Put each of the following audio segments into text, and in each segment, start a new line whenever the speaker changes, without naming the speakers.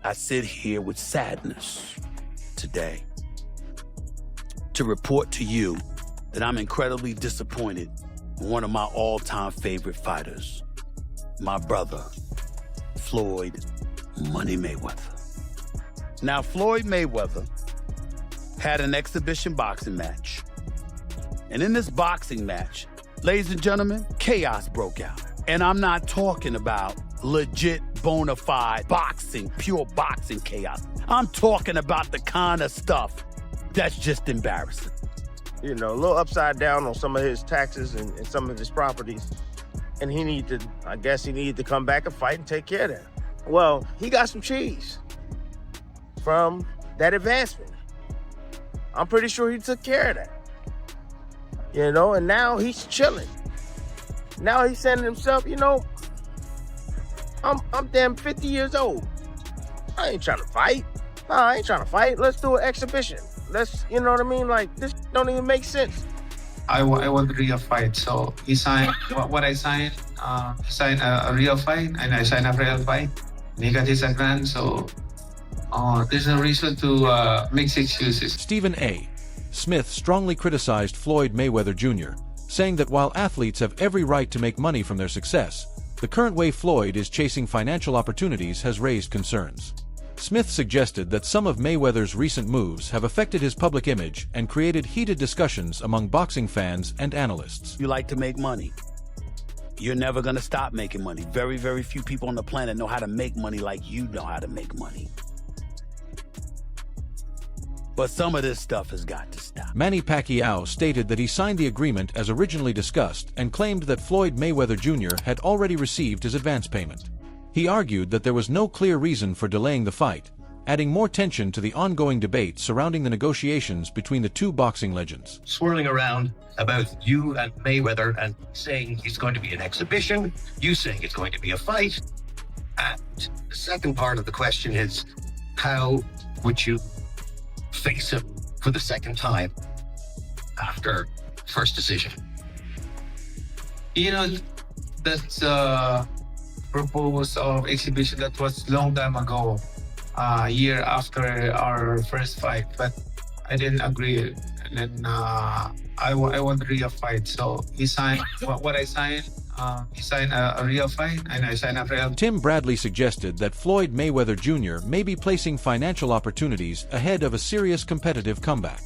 I sit here with sadness today to report to you that I'm incredibly disappointed in one of my all-time favorite fighters, my brother, Floyd Money Mayweather. Now, Floyd Mayweather had an exhibition boxing match. And in this boxing match, ladies and gentlemen, chaos broke out. And I'm not talking about legit, bona fide boxing, pure boxing chaos. I'm talking about the kind of stuff that's just embarrassing.
You know, a little upside down on some of his taxes and some of his properties. And I guess he needed to come back and fight and take care of that. Well, he got some cheese from that advancement. I'm pretty sure he took care of that. You know, and now he's chilling. Now he's saying to himself, you know, I'm damn 50 years old. I ain't trying to fight. No, I ain't trying to fight. Let's do an exhibition. You know what I mean? Like, this don't even make sense.
I want a real fight. So he signed what I signed. He signed a real fight, and I signed a real fight. And he got his advance, so there's no reason to make excuses.
Stephen A. Smith strongly criticized Floyd Mayweather Jr., saying that while athletes have every right to make money from their success, the current way Floyd is chasing financial opportunities has raised concerns. Smith suggested that some of Mayweather's recent moves have affected his public image and created heated discussions among boxing fans and analysts.
You like to make money. You're never gonna stop making money. Very, very few people on the planet know how to make money like you know how to make money. But some of this stuff has got to stop.
Manny Pacquiao stated that he signed the agreement as originally discussed and claimed that Floyd Mayweather Jr. had already received his advance payment. He argued that there was no clear reason for delaying the fight, adding more tension to the ongoing debate surrounding the negotiations between the two boxing legends.
Swirling around about you and Mayweather and saying he's going to be an exhibition, you saying it's going to be a fight. And the second part of the question is, how would you face him for the second time after first decision?
You know, that's proposed of exhibition that was long time ago, a year after our first fight, but I didn't agree. And then I want a real fight, so he signed what I signed. He signed a real fight, and I signed a real.
Tim Bradley suggested that Floyd Mayweather Jr. may be placing financial opportunities ahead of a serious competitive comeback.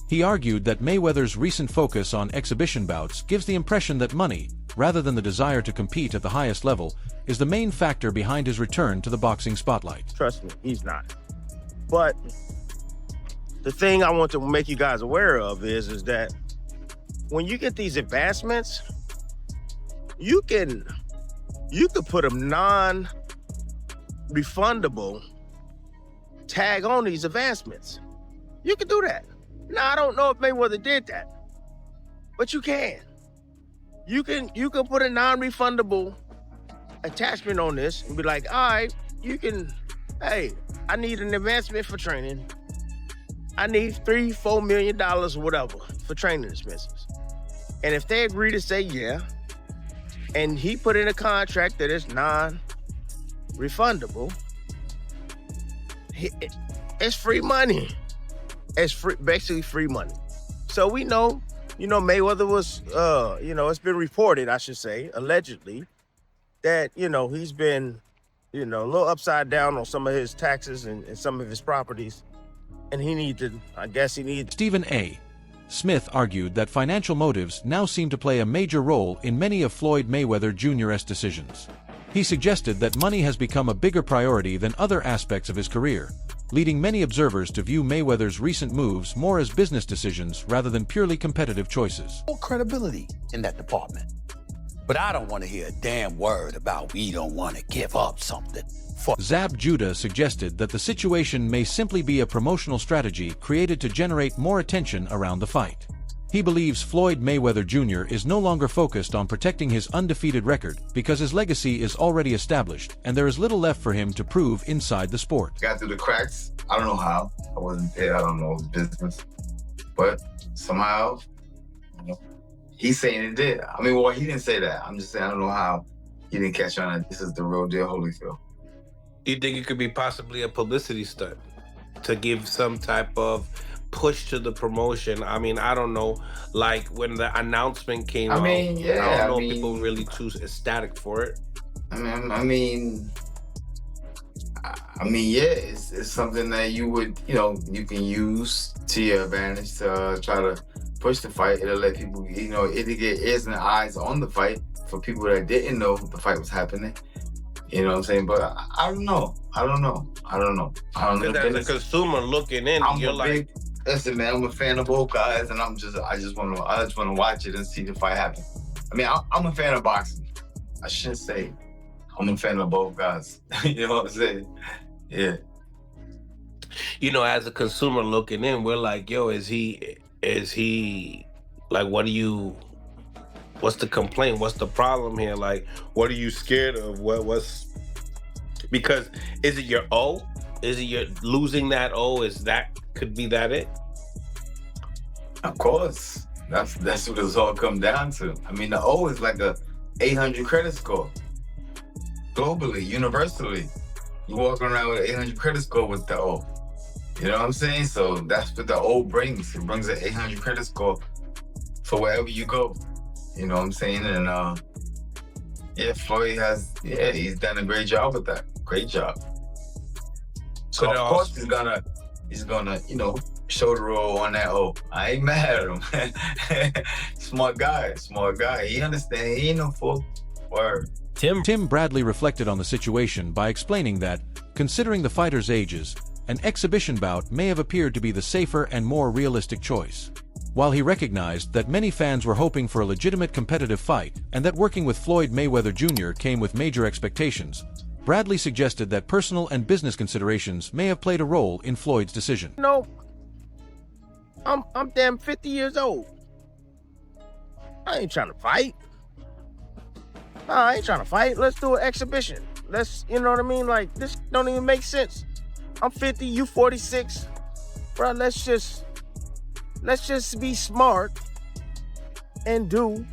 He argued that Mayweather's recent focus on exhibition bouts gives the impression that money, rather than the desire to compete at the highest level, is the main factor behind his return to the boxing spotlight.
Trust me, he's not. But the thing I want to make you guys aware of is that when you get these advancements, you could put a non-refundable tag on these advancements. You can do that. Now, I don't know if Mayweather did that, but you can. You can put a non-refundable attachment on this and be like, all right, hey, I need an advancement for training. I need $3-4 million or whatever for training expenses. And if they agree to say yeah, and he put in a contract that is non-refundable, it's free money. It's basically free money. So we know, Mayweather was, it's been reported, I should say, allegedly, that, he's been, a little upside down on some of his taxes and some of his properties. And I guess he needed.
Stephen A. Smith argued that financial motives now seem to play a major role in many of Floyd Mayweather Jr.'s decisions. He suggested that money has become a bigger priority than other aspects of his career, leading many observers to view Mayweather's recent moves more as business decisions rather than purely competitive choices.
More credibility in that department. But I don't want to hear a damn word about we don't want to give up something.
Zab Judah suggested that the situation may simply be a promotional strategy created to generate more attention around the fight. He believes Floyd Mayweather Jr. is no longer focused on protecting his undefeated record because his legacy is already established and there is little left for him to prove inside the sport.
Got through the cracks. I don't know how. I wasn't there. I don't know his business. But somehow, he's saying it did. I mean, well, he didn't say that. I'm just saying I don't know how he didn't catch on that this is the real deal Holyfield.
Do you think it could be possibly a publicity stunt to give some type of push to the promotion? I mean, I don't know. Like when the announcement came out, I don't know if people really too ecstatic for it.
Yeah, it's something that you would, you can use to your advantage to try to push the fight. It'll let people, it'll get ears and eyes on the fight for people that didn't know the fight was happening. You know what I'm saying? But I don't know.
Because as a consumer looking in, you're like,
listen, man, I'm a fan of both guys, and I just want to watch it and see the fight happen. I mean, I'm a fan of boxing. I shouldn't say I'm a fan of both guys. You know what I'm saying? Yeah.
As a consumer looking in, we're like, yo, is he like, what's the complaint? What's the problem here? Like, what are you scared of? Because is it your O? Is it your losing that O? Could be that it?
Of course. That's what it's all come down to. I mean, the O is like a 800 credit score. Globally, universally. You walking around with an 800 credit score with the O. You know what I'm saying? So that's what the O brings. It brings an 800 credit score for wherever you go. You know what I'm saying? And Floyd he's done a great job with that. Great job. So of course he's gonna, show the roll on that O. I ain't mad at him. Smart guy. He understands. He ain't no fool. Word.
Tim Bradley reflected on the situation by explaining that, considering the fighters' ages, an exhibition bout may have appeared to be the safer and more realistic choice. While he recognized that many fans were hoping for a legitimate competitive fight and that working with Floyd Mayweather Jr. came with major expectations, Bradley suggested that personal and business considerations may have played a role in Floyd's decision.
I'm damn 50 years old. I ain't trying to fight. No, I ain't trying to fight. Let's do an exhibition. You know what I mean? Like, this don't even make sense. I'm 50, you 46. Bro, let's just be smart and do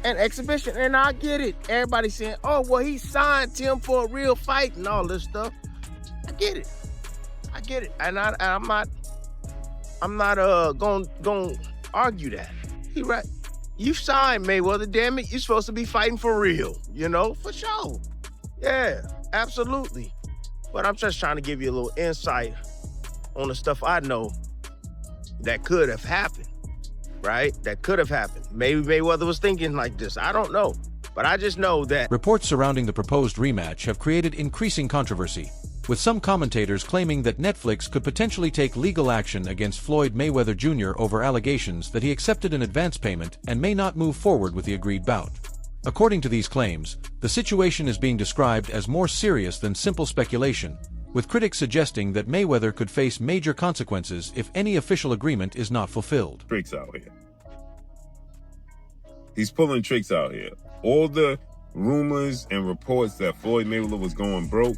an exhibition. And I get it. Everybody saying, oh, well, he signed Tim for a real fight and all this stuff. I get it. And I'm not gonna argue that. He right. You signed Mayweather, damn it. You're supposed to be fighting for real, for sure. Yeah, absolutely. But I'm just trying to give you a little insight on the stuff I know that could have happened, right? That could have happened. Maybe Mayweather was thinking like this. I don't know. But I just know that
reports surrounding the proposed rematch have created increasing controversy, with some commentators claiming that Netflix could potentially take legal action against Floyd Mayweather Jr. over allegations that he accepted an advance payment and may not move forward with the agreed bout. According to these claims, the situation is being described as more serious than simple speculation, with critics suggesting that Mayweather could face major consequences if any official agreement is not fulfilled.
Tricks out here. He's pulling tricks out here. All the rumors and reports that Floyd Mayweather was going broke,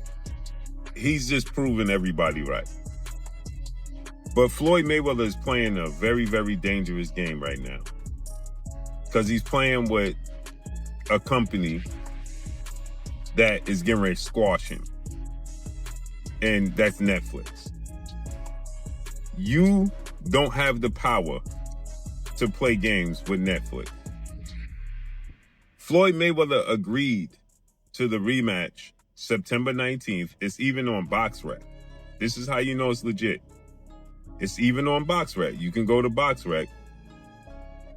he's just proving everybody right. But Floyd Mayweather is playing a very, very dangerous game right now. Because he's playing with a company that is getting ready to squash him. And that's Netflix. You don't have the power to play games with Netflix. Floyd Mayweather agreed to the rematch September 19th. It's even on BoxRec. This is how you know it's legit. It's even on BoxRec. You can go to BoxRec.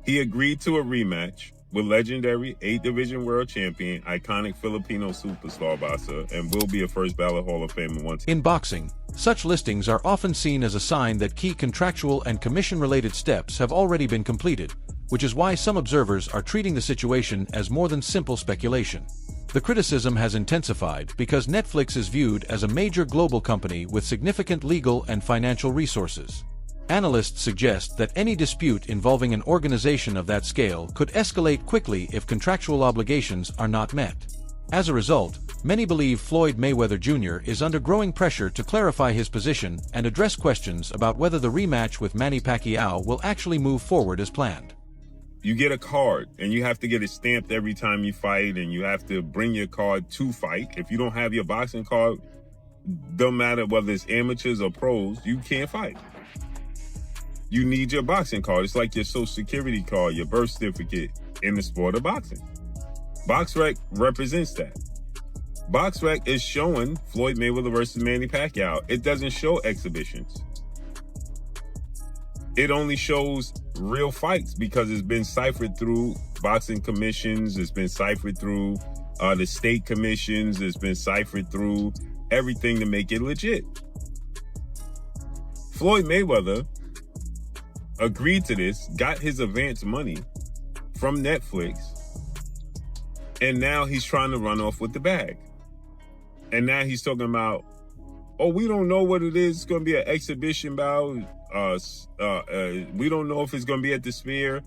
He agreed to a rematch with legendary 8-division world champion, iconic Filipino superstar boxer, and will be a first ballot Hall of Famer once.
In boxing, such listings are often seen as a sign that key contractual and commission-related steps have already been completed, which is why some observers are treating the situation as more than simple speculation. The criticism has intensified because Netflix is viewed as a major global company with significant legal and financial resources. Analysts suggest that any dispute involving an organization of that scale could escalate quickly if contractual obligations are not met. As a result, many believe Floyd Mayweather Jr. is under growing pressure to clarify his position and address questions about whether the rematch with Manny Pacquiao will actually move forward as planned.
You get a card, and you have to get it stamped every time you fight, and you have to bring your card to fight. If you don't have your boxing card, don't matter whether it's amateurs or pros, you can't fight. You need your boxing card. It's like your social security card, your birth certificate in the sport of boxing. BoxRec represents that. BoxRec is showing Floyd Mayweather versus Manny Pacquiao. It doesn't show exhibitions. It only shows real fights because it's been ciphered through boxing commissions. It's been ciphered through the state commissions. It's been ciphered through everything to make it legit. Floyd Mayweather agreed to this, got his advance money from Netflix, and now he's trying to run off with the bag. And now he's talking about, oh, we don't know what it is. It's going to be an exhibition bout. We don't know if it's going to be at the Sphere.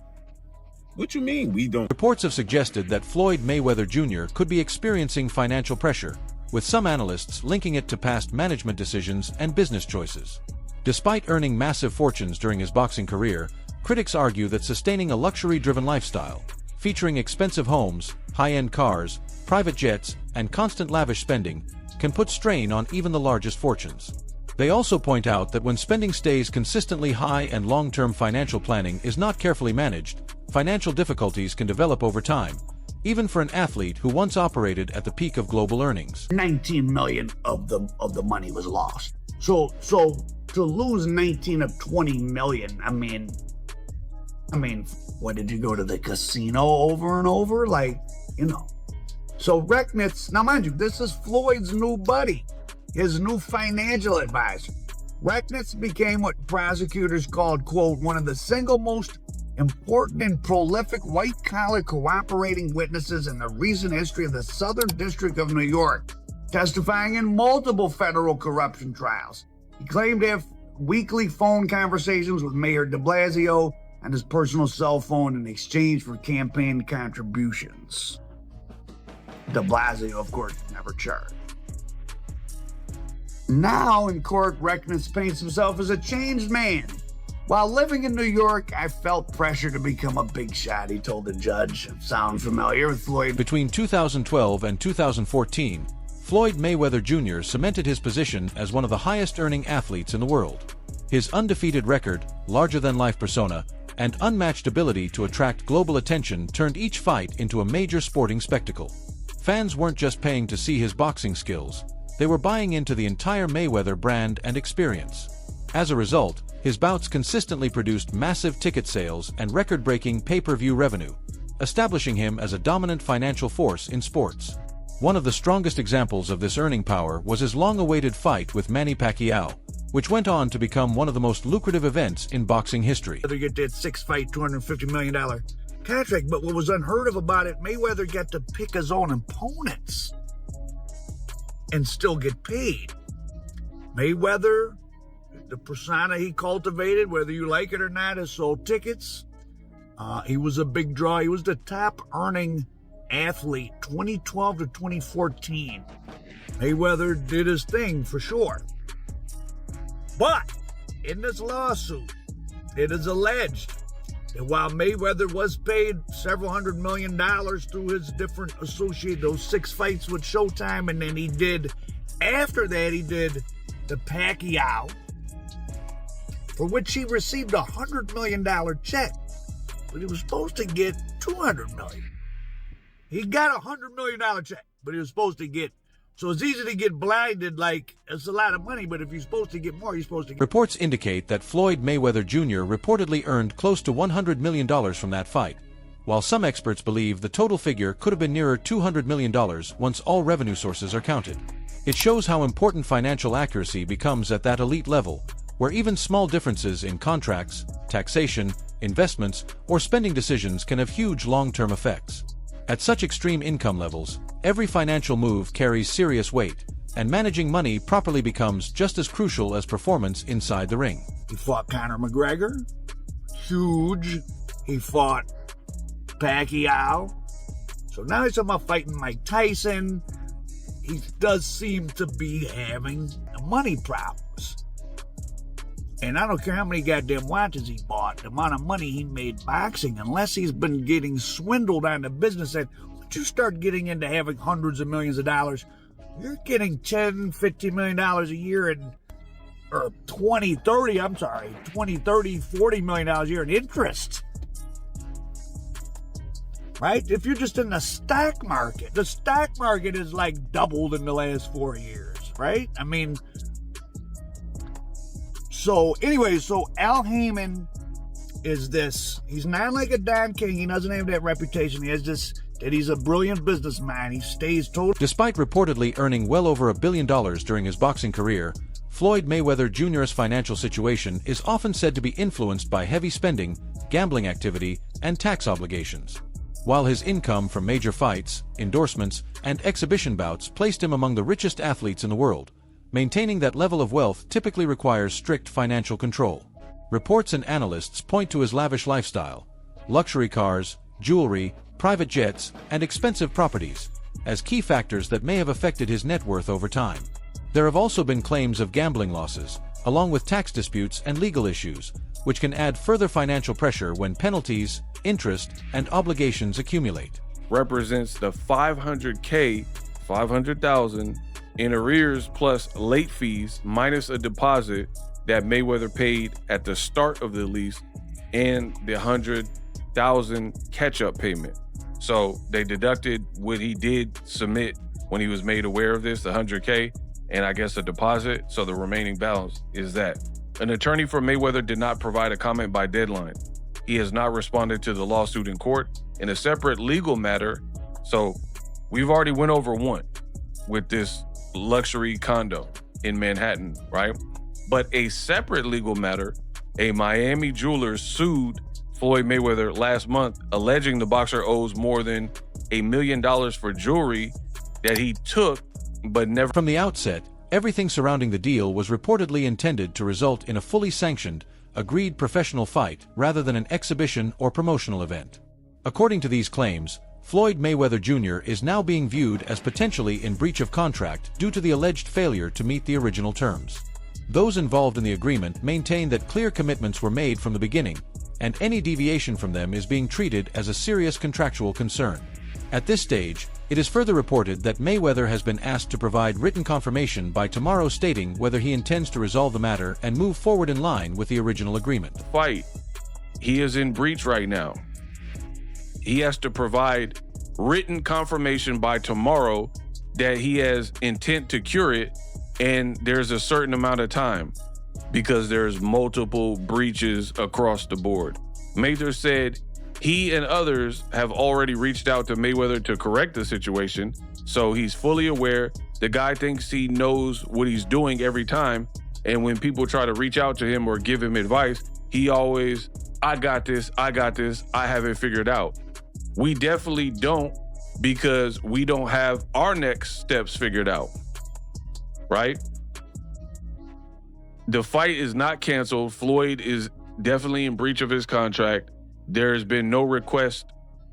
What you mean, we don't?
Reports have suggested that Floyd Mayweather Jr. could be experiencing financial pressure, with some analysts linking it to past management decisions and business choices. Despite earning massive fortunes during his boxing career, critics argue that sustaining a luxury-driven lifestyle, featuring expensive homes, high-end cars, private jets, and constant lavish spending, can put strain on even the largest fortunes. They also point out that when spending stays consistently high and long-term financial planning is not carefully managed, financial difficulties can develop over time, even for an athlete who once operated at the peak of global earnings.
19 million of the money was lost. So to lose 19 of 20 million, I mean, what, did you go to the casino over and over? Like, you know. So Rechnitz, now mind you, this is Floyd's new buddy, his new financial advisor. Rechnitz became what prosecutors called, quote, one of the single most important and prolific white-collar cooperating witnesses in the recent history of the Southern District of New York, testifying in multiple federal corruption trials. He claimed to have weekly phone conversations with Mayor de Blasio on his personal cell phone in exchange for campaign contributions. De Blasio, of course, never charged. Now in court, Rechnitz paints himself as a changed man. While living in New York, I felt pressure to become a big shot, he told the judge. Sound familiar with Floyd?
Between 2012 and 2014, Floyd Mayweather Jr. cemented his position as one of the highest-earning athletes in the world. His undefeated record, larger-than-life persona, and unmatched ability to attract global attention turned each fight into a major sporting spectacle. Fans weren't just paying to see his boxing skills, they were buying into the entire Mayweather brand and experience. As a result, his bouts consistently produced massive ticket sales and record-breaking pay-per-view revenue, establishing him as a dominant financial force in sports. One of the strongest examples of this earning power was his long-awaited fight with Manny Pacquiao, which went on to become one of the most lucrative events in boxing history.
Mayweather get that 6-fight, $250 million contract, but what was unheard of about it, Mayweather got to pick his own opponents and still get paid. Mayweather, the persona he cultivated, whether you like it or not, has sold tickets. He was a big draw. He was the top earning athlete 2012 to 2014. Mayweather did his thing for sure. But in this lawsuit, it is alleged that while Mayweather was paid several $100 million through his different associated, those 6 fights with Showtime, and then he did the Pacquiao, for which he received a $100 million check, but he was supposed to get $200 million. He got a $100 million check, but he was supposed to get. So it's easy to get blinded, like, it's a lot of money, but if you're supposed to get more, you're supposed to get.
Reports indicate that Floyd Mayweather Jr. reportedly earned close to $100 million from that fight, while some experts believe the total figure could have been nearer $200 million once all revenue sources are counted. It shows how important financial accuracy becomes at that elite level, where even small differences in contracts, taxation, investments, or spending decisions can have huge long-term effects. At such extreme income levels, every financial move carries serious weight, and managing money properly becomes just as crucial as performance inside the ring.
He fought Conor McGregor, huge. He fought Pacquiao. So now he's talking about fighting Mike Tyson. He does seem to be having money problems. And I don't care how many goddamn watches he bought, the amount of money he made boxing, unless he's been getting swindled on the business end. Once you start getting into having hundreds of millions of dollars, You're getting $10, $15 million a year in, or 20, 30, I'm sorry, 20, 30, $40 million a year in interest. Right? If you're just in the stock market is like doubled in the last 4 years, right? I mean, so anyway, so Al Heyman is this. He's not like a Don King. He doesn't have that reputation. He has this, that he's a brilliant businessman. He stays totally.
Despite reportedly earning well over $1 billion during his boxing career, Floyd Mayweather Jr.'s financial situation is often said to be influenced by heavy spending, gambling activity, and tax obligations. While his income from major fights, endorsements, and exhibition bouts placed him among the richest athletes in the world, maintaining that level of wealth typically requires strict financial control. Reports and analysts point to his lavish lifestyle, luxury cars, jewelry, private jets, and expensive properties as key factors that may have affected his net worth over time. There have also been claims of gambling losses, along with tax disputes and legal issues, which can add further financial pressure when penalties, interest, and obligations accumulate.
Represents the $500K, $500,000 in arrears plus late fees minus a deposit that Mayweather paid at the start of the lease and the $100,000 catch-up payment. So they deducted what he did submit when he was made aware of this, the $100K, and I guess a deposit. So the remaining balance is that. An attorney for Mayweather did not provide a comment by deadline. He has not responded to the lawsuit in court. In a separate legal matter, so we've already went over one with this luxury condo in Manhattan, right? But a separate legal matter, a Miami jeweler sued Floyd Mayweather last month, alleging the boxer owes more than $1 million for jewelry that he took but never.
From the outset, everything surrounding the deal was reportedly intended to result in a fully sanctioned, agreed professional fight rather than an exhibition or promotional event. According to these claims, Floyd Mayweather Jr. is now being viewed as potentially in breach of contract due to the alleged failure to meet the original terms. Those involved in the agreement maintain that clear commitments were made from the beginning, and any deviation from them is being treated as a serious contractual concern. At this stage, it is further reported that Mayweather has been asked to provide written confirmation by tomorrow stating whether he intends to resolve the matter and move forward in line with the original agreement.
Fight. He is in breach right now. He has to provide written confirmation by tomorrow that he has intent to cure it, and there's a certain amount of time because there's multiple breaches across the board. Mayweather said he and others have already reached out to Mayweather to correct the situation, so he's fully aware. The guy thinks he knows what he's doing every time, and when people try to reach out to him or give him advice, he always, I got this, I have it figured out. We definitely don't, because we don't have our next steps figured out, right? The fight is not canceled. Floyd is definitely in breach of his contract. There has been no request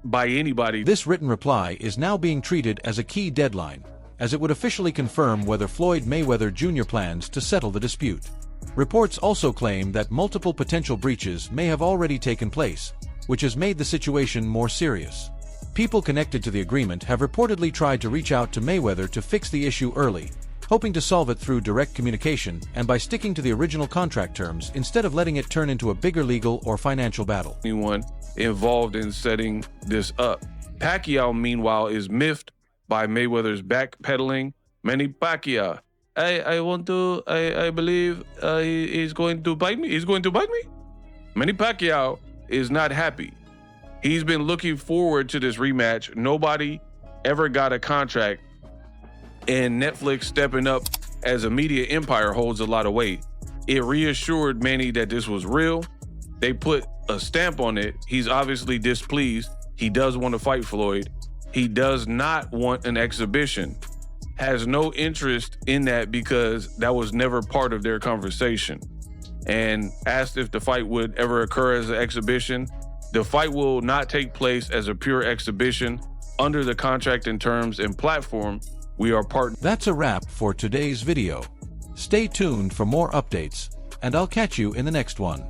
by anybody.
This written reply is now being treated as a key deadline, as it would officially confirm whether Floyd Mayweather Jr. plans to settle the dispute. Reports also claim that multiple potential breaches may have already taken place, which has made the situation more serious. People connected to the agreement have reportedly tried to reach out to Mayweather to fix the issue early, hoping to solve it through direct communication and by sticking to the original contract terms instead of letting it turn into a bigger legal or financial battle.
Anyone involved in setting this up. Pacquiao, meanwhile, is miffed by Mayweather's backpedaling. Manny Pacquiao, I believe he's going to bite me. He's going to bite me? Manny Pacquiao is not happy. He's been looking forward to this rematch. Nobody ever got a contract, and Netflix stepping up as a media empire holds a lot of weight. It reassured Manny that this was real. They put a stamp on it. He's obviously displeased. He does want to fight Floyd. He does not want an exhibition. Has no interest in that because that was never part of their conversation. And asked if the fight would ever occur as an exhibition. The fight will not take place as a pure exhibition under the contract and terms and platform. We are part.
That's a wrap for today's video. Stay tuned for more updates, and I'll catch you in the next one.